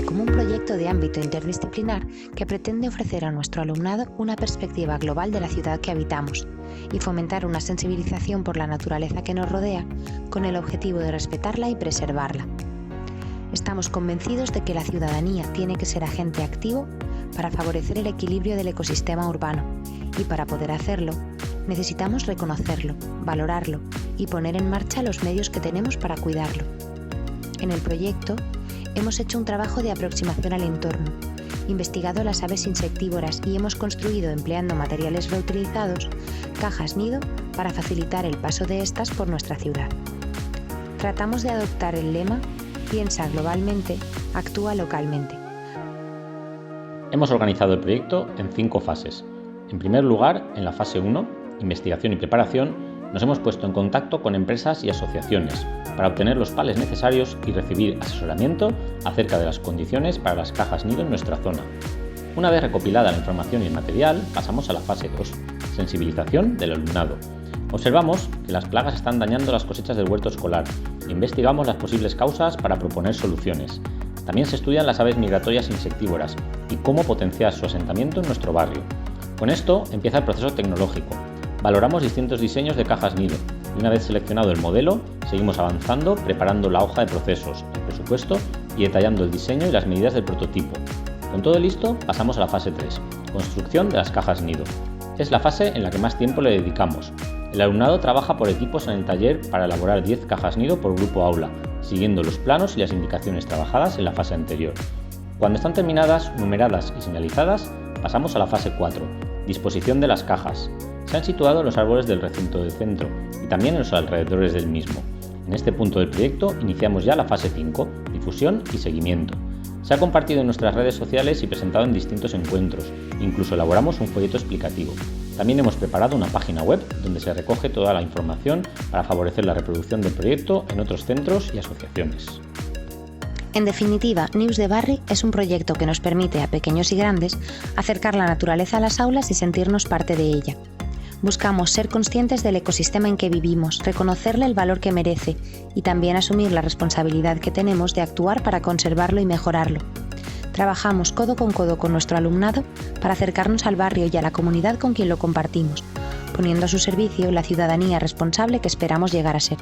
nace como un proyecto de ámbito interdisciplinar que pretende ofrecer a nuestro alumnado una perspectiva global de la ciudad que habitamos y fomentar una sensibilización por la naturaleza que nos rodea con el objetivo de respetarla y preservarla. Estamos convencidos de que la ciudadanía tiene que ser agente activo para favorecer el equilibrio del ecosistema urbano y para poder hacerlo necesitamos reconocerlo, valorarlo y poner en marcha los medios que tenemos para cuidarlo. En el proyecto hemos hecho un trabajo de aproximación al entorno, investigado las aves insectívoras y hemos construido, empleando materiales reutilizados, cajas nido para facilitar el paso de estas por nuestra ciudad. Tratamos de adoptar el lema "Piensa globalmente, actúa localmente". Hemos organizado el proyecto en 5 fases. En primer lugar, en la fase 1, investigación y preparación, nos hemos puesto en contacto con empresas y asociaciones para obtener los pales necesarios y recibir asesoramiento acerca de las condiciones para las cajas nido en nuestra zona. Una vez recopilada la información y el material, pasamos a la fase 2, sensibilización del alumnado. Observamos que las plagas están dañando las cosechas del huerto escolar e investigamos las posibles causas para proponer soluciones. También se estudian las aves migratorias insectívoras y cómo potenciar su asentamiento en nuestro barrio. Con esto empieza el proceso tecnológico. Valoramos distintos diseños de cajas nido y una vez seleccionado el modelo, seguimos avanzando preparando la hoja de procesos, el presupuesto y detallando el diseño y las medidas del prototipo. Con todo listo, pasamos a la fase 3, construcción de las cajas nido. Es la fase en la que más tiempo le dedicamos. El alumnado trabaja por equipos en el taller para elaborar 10 cajas nido por grupo aula, siguiendo los planos y las indicaciones trabajadas en la fase anterior. Cuando están terminadas, numeradas y señalizadas, pasamos a la fase 4, disposición de las cajas. Se han situado los árboles del recinto del centro y también en los alrededores del mismo. En este punto del proyecto iniciamos ya la fase 5, difusión y seguimiento. Se ha compartido en nuestras redes sociales y presentado en distintos encuentros, incluso elaboramos un folleto explicativo. También hemos preparado una página web donde se recoge toda la información para favorecer la reproducción del proyecto en otros centros y asociaciones. En definitiva, Neus de Barri es un proyecto que nos permite a pequeños y grandes acercar la naturaleza a las aulas y sentirnos parte de ella. Buscamos ser conscientes del ecosistema en que vivimos, reconocerle el valor que merece y también asumir la responsabilidad que tenemos de actuar para conservarlo y mejorarlo. Trabajamos codo con nuestro alumnado para acercarnos al barrio y a la comunidad con quien lo compartimos, poniendo a su servicio la ciudadanía responsable que esperamos llegar a ser.